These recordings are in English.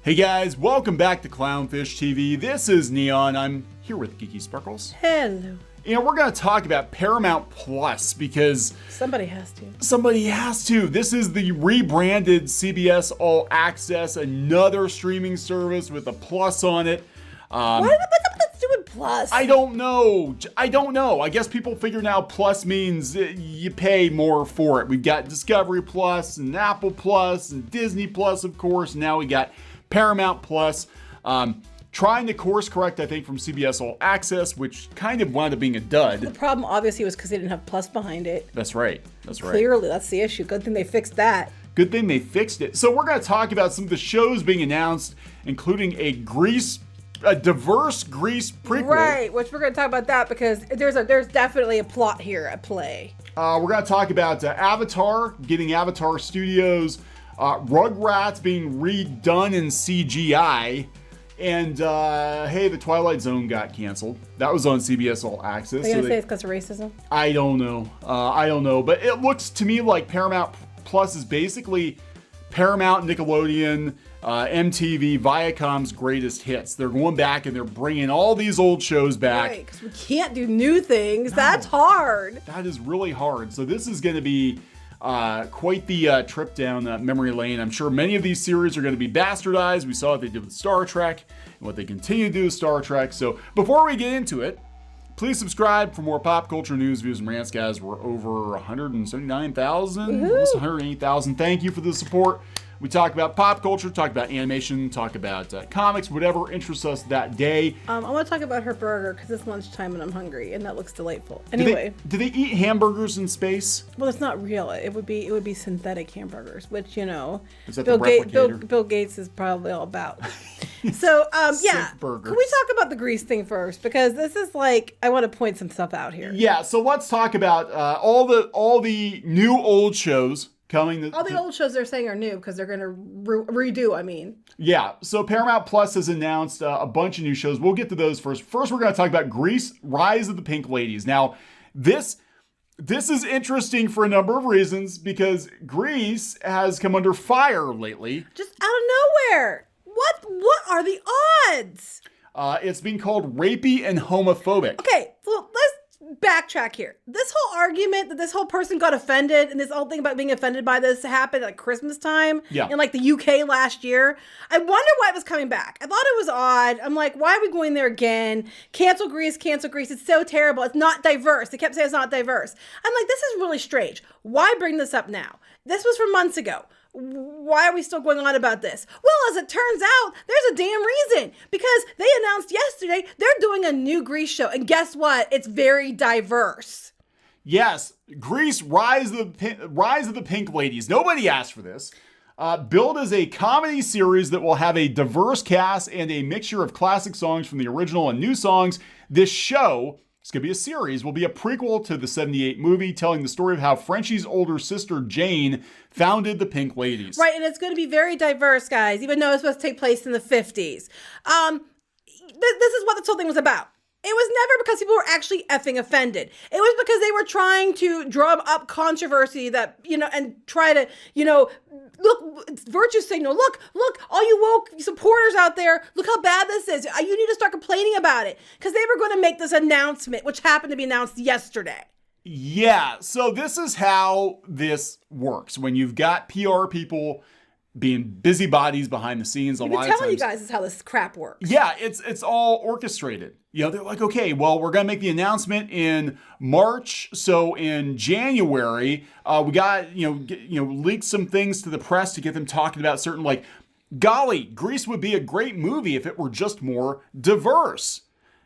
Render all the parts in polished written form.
Hey guys, welcome back to Clownfish TV. This is Kneon. I'm here with Geeky Sparkles. Hello. And we're going to talk about Paramount Plus because somebody has to. Somebody has to. This is the rebranded CBS All Access, another streaming service with a plus on it. What's up to do with plus? I don't know. I guess people figure now plus means you pay more for it. We've got Discovery Plus and Apple Plus and Disney Plus, of course. Now we got Paramount Plus. Trying to course correct, I think, from CBS All Access, which kind of wound up being a dud. The problem, obviously, was because they didn't have plus behind it. That's right. Clearly, that's the issue. Good thing they fixed that. Good thing they fixed it. So we're going to talk about some of the shows being announced, including a diverse Grease prequel. Right, which we're going to talk about that because there's definitely a plot here at play. We're going to talk about Avatar, getting Avatar Studios, Rugrats being redone in CGI, and hey, the Twilight Zone got canceled. That was on CBS All Access. Are you going to say it's because of racism? I don't know. But it looks to me like Paramount Plus is basically Paramount, Nickelodeon, MTV, Viacom's greatest hits. They're going back and they're bringing all these old shows back. Right, because we can't do new things. No, that's hard. That is really hard. So this is going to be quite the trip down memory lane. I'm sure many of these series are going to be bastardized. We saw what they did with Star Trek and what they continue to do with Star Trek. So before we get into it, please subscribe for more pop culture news, views, and rants, guys. We're over 179,000, almost 180,000. Thank you for the support. We talk about pop culture, talk about animation, talk about comics, whatever interests us that day. I want to talk about her burger because it's lunchtime and I'm hungry, and that looks delightful. Anyway, do they eat hamburgers in space? Well, it's not real. It would be synthetic hamburgers, which is that Bill Gates is probably all about. So yeah, burgers. Can we talk about the Grease thing first? Because this is like I want to point some stuff out here. Yeah, so let's talk about all the new old shows. All the old shows they're saying are new because they're going to redo, Yeah, so Paramount Plus has announced a bunch of new shows. We'll get to those first. First, we're going to talk about Grease, Rise of the Pink Ladies. Now, this is interesting for a number of reasons because Grease has come under fire lately. Just out of nowhere. What are the odds? It's being called rapey and homophobic. Okay, well, let's backtrack here. This whole argument that this whole person got offended and this whole thing about being offended by this happened at Christmas time in like the UK last year. I wonder why it was coming back. I thought it was odd. I'm like, why are we going there again? Cancel Grease. It's so terrible. It's not diverse. They kept saying it's not diverse. I'm like, this is really strange. Why bring this up now? This was from months ago. Why are we still going on about this? Well, as it turns out, there's a damn reason. Because they announced yesterday they're doing a new Grease show. And guess what? It's very diverse. Yes, Grease, Rise of the Pink Ladies. Nobody asked for this. Billed as a comedy series that will have a diverse cast and a mixture of classic songs from the original and new songs, this show, it's going to be a series, will be a prequel to the 78 movie telling the story of how Frenchie's older sister, Jane, founded the Pink Ladies. Right, and it's going to be very diverse, guys, even though it's supposed to take place in the 50s. This is what this whole thing was about. It was never because people were actually effing offended. It was because they were trying to drum up controversy that, and try to, look, virtue signal. Look, all you woke supporters out there, look how bad this is. You need to start complaining about it. Because they were going to make this announcement, which happened to be announced yesterday. Yeah, so this is how this works. When you've got PR people being busybodies behind the scenes, I've been telling you guys is how this crap works. Yeah, it's all orchestrated. They're like, okay, well, we're going to make the announcement in March. So in January, we got, leaked some things to the press to get them talking about certain, like, golly, Grease would be a great movie if it were just more diverse.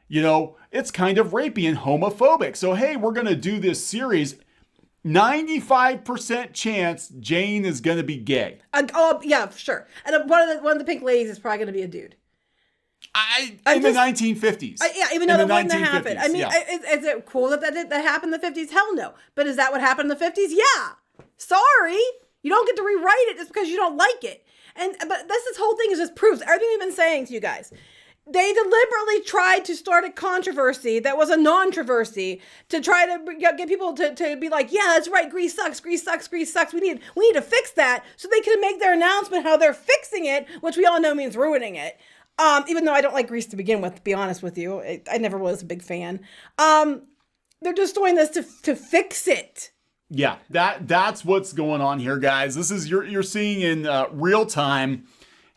It's kind of rapey and homophobic. So, hey, we're going to do this series. 95% chance Jane is going to be gay. Oh, yeah, sure. And one of the Pink Ladies is probably going to be a dude. In the 1950s. Yeah, even though that wouldn't have happened. Is it cool that happened in the 50s? Hell no. But is that what happened in the 50s? Yeah. Sorry. You don't get to rewrite it just because you don't like it. But this whole thing is just proves everything we've been saying to you guys. they deliberately tried to start a controversy that was a non-controversy to try to get people to be like, yeah, that's right, Grease sucks, Grease sucks, Grease sucks. We need to fix that, so they can make their announcement how they're fixing it, which we all know means ruining it. Even though I don't like Grease to begin with, to be honest with you, I never was a big fan. They're just doing this to fix it. Yeah, that's what's going on here, guys. This is you're seeing in real time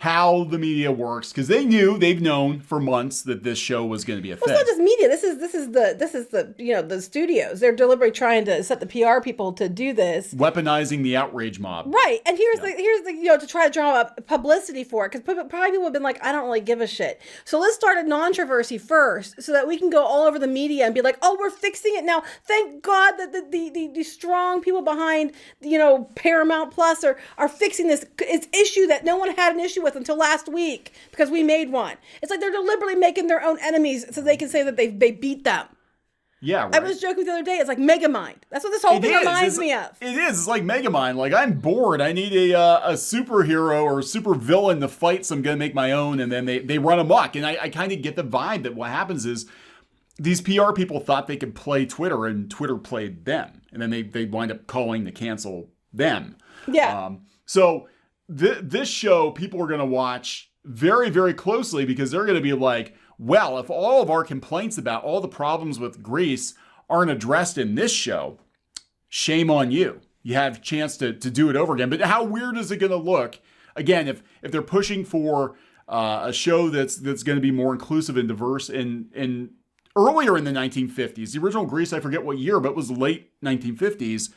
how the media works, because they've known for months that this show was going to be a thing. It's not just media. This is the the studios. They're deliberately trying to set the PR people to do this, weaponizing the outrage mob. Right. And here's the to try to draw up publicity for it, because probably people have been like, I don't really give a shit. So let's start a non-controversy first, so that we can go all over the media and be like, oh, we're fixing it now. Thank God that the strong people behind Paramount Plus are fixing this issue that no one had an issue with until last week, because we made one. It's like they're deliberately making their own enemies so they can say that they beat them. Yeah, right. I was joking the other day. It's like Megamind. That's what this whole thing reminds me of. It is. It's like Megamind. Like, I'm bored. I need a superhero or super villain to fight, so I'm going to make my own. And then they run amok. And I kind of get the vibe that what happens is these PR people thought they could play Twitter, and Twitter played them. And then they wind up calling to cancel them. Yeah. So this show, people are going to watch very, very closely, because they're going to be like, well, if all of our complaints about all the problems with Grease aren't addressed in this show, shame on you. You have a chance to do it over again. But how weird is it going to look, again, if they're pushing for a show that's going to be more inclusive and diverse in earlier in the 1950s? The original Grease, I forget what year, but it was late 1950s.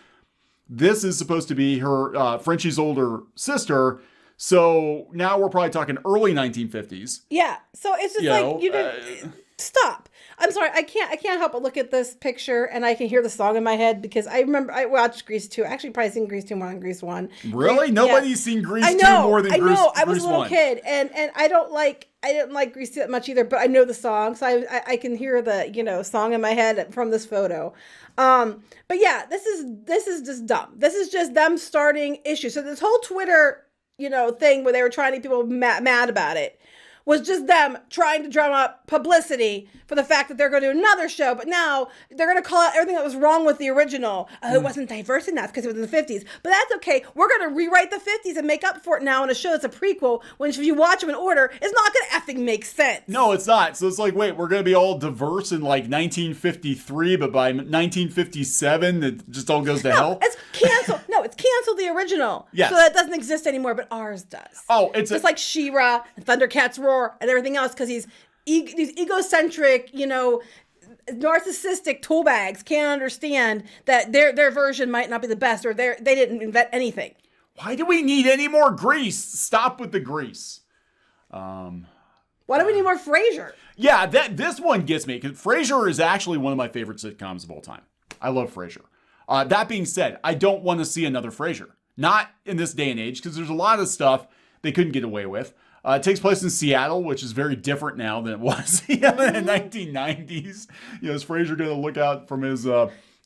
This is supposed to be her Frenchie's older sister. So now we're probably talking early 1950s. Yeah. So it's just stop. I'm sorry. I can't help but look at this picture, and I can hear the song in my head, because I remember I watched Grease 2. Actually, probably seen Grease 2 more than Grease 1. Really? Nobody's seen Grease 2 more than Grease 1. I know. I was a little kid, and I didn't like Grease 2 that much either, but I know the song, so I can hear the song in my head from this photo. But yeah, this is just dumb. This is just them starting issues. So this whole Twitter thing where they were trying to get people mad about it was just them trying to drum up publicity for the fact that they're going to do another show, but now they're going to call out everything that was wrong with the original. It wasn't diverse enough because it was in the 50s. But that's okay. We're going to rewrite the 50s and make up for it now in a show that's a prequel, when if you watch them in order, it's not going to effing make sense. No, it's not. So it's like, wait, we're going to be all diverse in like 1953, but by 1957, it just all goes to hell? It's canceled. No, it's canceled the original. Yes. So that doesn't exist anymore, but ours does. Oh, it's just like She-Ra and Thundercats Roar and everything else, because these egocentric, narcissistic tool bags can't understand that their version might not be the best, or they didn't invent anything. Why do we need any more Grease? Stop with the Grease. Why do we need more Frasier? Yeah, this one gets me, because Frasier is actually one of my favorite sitcoms of all time. I love Frasier. That being said, I don't want to see another Frasier. Not in this day and age, because there's a lot of stuff they couldn't get away with. It takes place in Seattle, which is very different now than it was in the 1990s. Is Frasier going to look out from his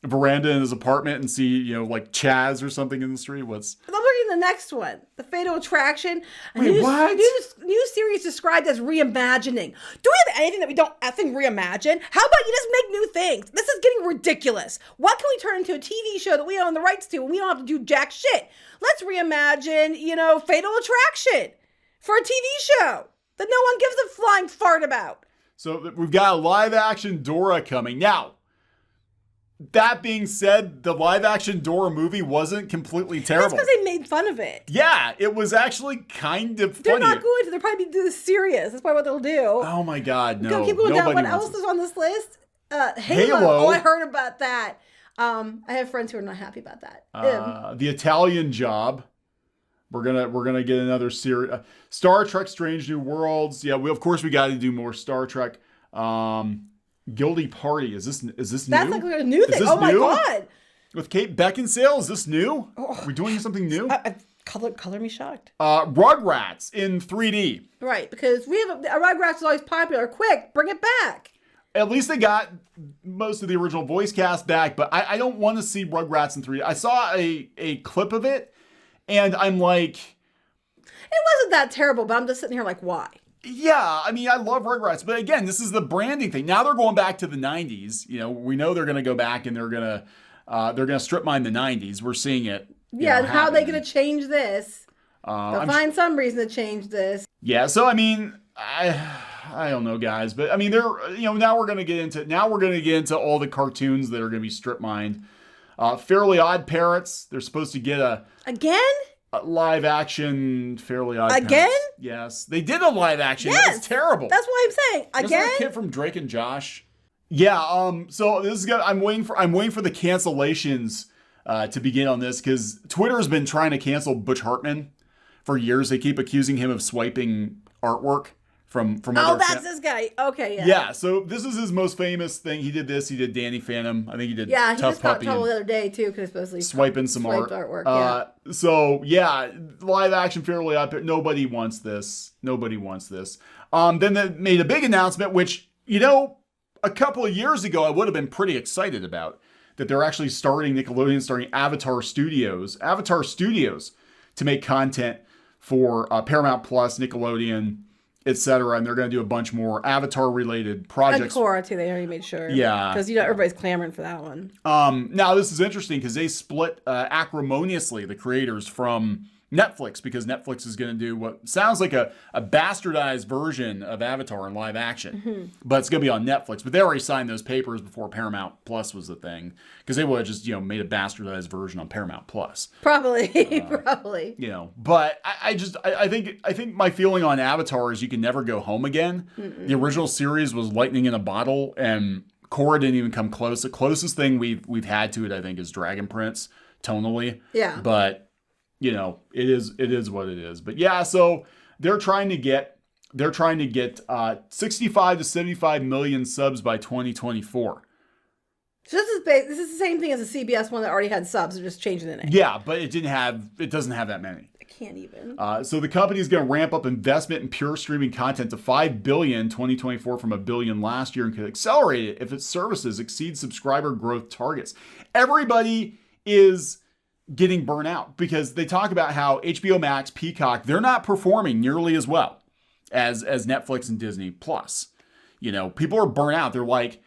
veranda in his apartment and see, like Chaz or something in the street? I'm looking at the next one, The Fatal Attraction. Wait, what? New series described as reimagining. Do we have anything that we don't effing reimagine? How about you just make new things? This is getting ridiculous. What can we turn into a TV show that we own the rights to and we don't have to do jack shit? Let's reimagine, Fatal Attraction for a TV show that no one gives a flying fart about. So we've got a live action Dora coming. Now, that being said, the live action Dora movie wasn't completely terrible. That's because they made fun of it. Yeah, it was actually kind of funny. They're not going to. They'll probably do this serious. That's probably what they'll do. Oh my God, no. Keep going down. What else is on this list? Halo. Oh, I heard about that. I have friends who are not happy about that. The Italian Job. We're gonna get another series. Star Trek: Strange New Worlds. Yeah, we got to do more Star Trek. Guilty Party. Is this new? That's like a new thing. Oh my God! With Kate Beckinsale, is this new? Are we doing something new? Color me shocked. Rugrats in 3D. Right, because we have Rugrats is always popular. Quick, bring it back. At least they got most of the original voice cast back, but I don't want to see Rugrats in 3D. I saw a clip of it. And I'm like... It wasn't that terrible, but I'm just sitting here like, why? Yeah, I mean, I love Rugrats, but again, this is the branding thing. Now they're going back to the 90s. You know, we know they're going to go back and they're going to strip mine the 90s. We're seeing it. Yeah, and how are they going to change this? They'll find some reason to change this. Yeah, so I mean, I don't know, guys, but I mean, now we're going to get into all the cartoons that are going to be strip mined. Fairly Odd Parents, they're supposed to get a live action Fairly Odd Parents. Again? Yes. They did a live action. Yes. That was terrible. That's what I'm saying. Again? Wasn't that kid from Drake and Josh? Yeah, so this is I'm waiting for the cancellations to begin on this, because Twitter has been trying to cancel Butch Hartman for years. They keep accusing him of swiping artwork from other that's this guy. Okay, yeah. Yeah, so this is his most famous thing. He did this. He did Danny Phantom. I think he did Tough Puppy. Yeah, he just got in trouble the other day, too, because supposedly swiping some artwork. Yeah. So, yeah, live action Fairly Odd Parents. Nobody wants this. Then they made a big announcement, which, a couple of years ago, I would have been pretty excited about. That they're actually Nickelodeon starting Avatar Studios to make content for Paramount Plus, Nickelodeon, etc. And they're going to do a bunch more Avatar-related projects. And Korra, too. They already made sure. Yeah. Because, everybody's clamoring for that one. Now, this is interesting because they split acrimoniously, the creators, from Netflix, because Netflix is going to do what sounds like a bastardized version of Avatar in live action, but it's going to be on Netflix. But they already signed those papers before Paramount Plus was the thing, because they would have just made a bastardized version on Paramount Plus. Probably. But I think my feeling on Avatar is you can never go home again. The original series was lightning in a bottle, and Korra didn't even come close. The closest thing we've had to it, I think, is Dragon Prince tonally. Yeah. But it is what it is. But yeah, so they're trying to get 65 to 75 million subs by 2024. So this is the same thing as the CBS one that already had subs. They're just changing the name. Yeah, but it doesn't have that many. I can't even. So the company is going to ramp up investment in pure streaming content to $5 billion 2024 from $1 billion last year, and could accelerate it if its services exceed subscriber growth targets. Everybody is getting burnt out because they talk about how HBO Max, Peacock, they're not performing nearly as well as Netflix and Disney Plus. People are burnt out. They're like,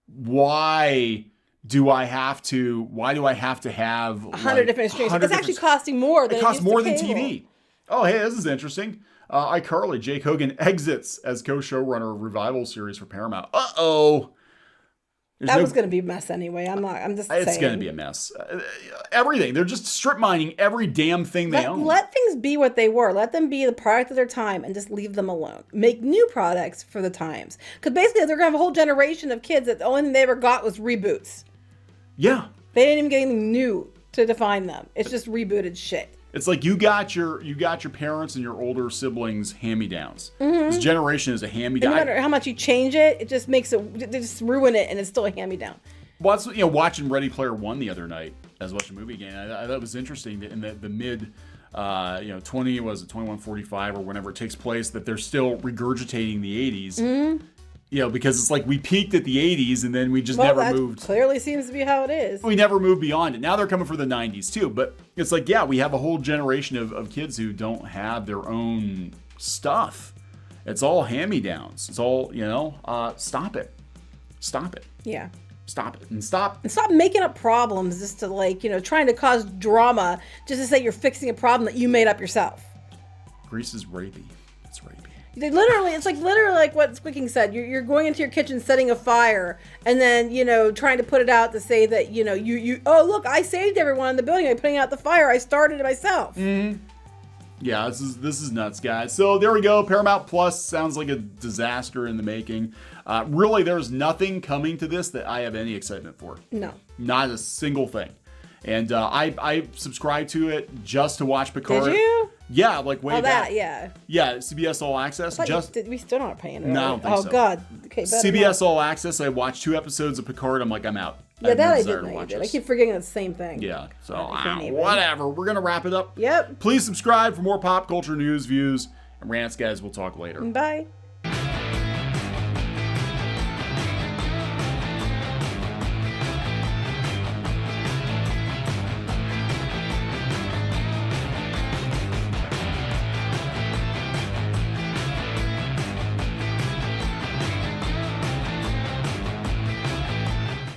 why do I have to have 100 different streams? It's actually costing more than it costs more than TV. Oh, hey, this is interesting. iCarly, Jake Hogan exits as co-showrunner of Revival series for Paramount. Uh-oh. That was going to be a mess anyway. I'm just saying. It's going to be a mess. Everything. They're just strip mining every damn thing they own. Let things be what they were. Let them be the product of their time and just leave them alone. Make new products for the times. Because basically they're going to have a whole generation of kids that the only thing they ever got was reboots. Yeah. They didn't even get anything new to define them. It's just rebooted shit. It's like you got your parents and your older siblings hand-me-downs. This generation is a hand-me-down. No matter how much you change it, it just makes it, they just ruin it, and it's still a hand-me-down. Well, that's, watching Ready Player One the other night. I was watching a movie again. I thought it was interesting that in the mid, 2145 or whenever it takes place, that they're still regurgitating the 80s. Because it's like we peaked at the 80s and then we just never moved. Clearly seems to be how it is. We never moved beyond it. Now they're coming for the 90s too. But it's like, yeah, we have a whole generation of kids who don't have their own stuff. It's all hand-me-downs. It's all, stop it. Stop it. Yeah. Stop it. And stop making up problems just to trying to cause drama just to say you're fixing a problem that you made up yourself. Grease is rapey. It's rapey. It's literally like what Squeaking said. You're going into your kitchen, setting a fire, and then, trying to put it out to say that, oh, look, I saved everyone in the building by putting out the fire. I started it myself. Mm-hmm. Yeah, this is nuts, guys. So there we go. Paramount Plus sounds like a disaster in the making. Really, there's nothing coming to this that I have any excitement for. No. Not a single thing. And I subscribed to it just to watch Picard. Did you? Yeah, way back. Yeah. Yeah, CBS All Access. We still not paying it. No, I don't think so. Oh, God. Okay, CBS All Access, I watched 2 episodes of Picard. I'm like, I'm out. Yeah, that I did know you did. I keep forgetting it's the same thing. Yeah, so whatever. We're going to wrap it up. Yep. Please subscribe for more pop culture news, views, and rants, guys. We'll talk later. Bye.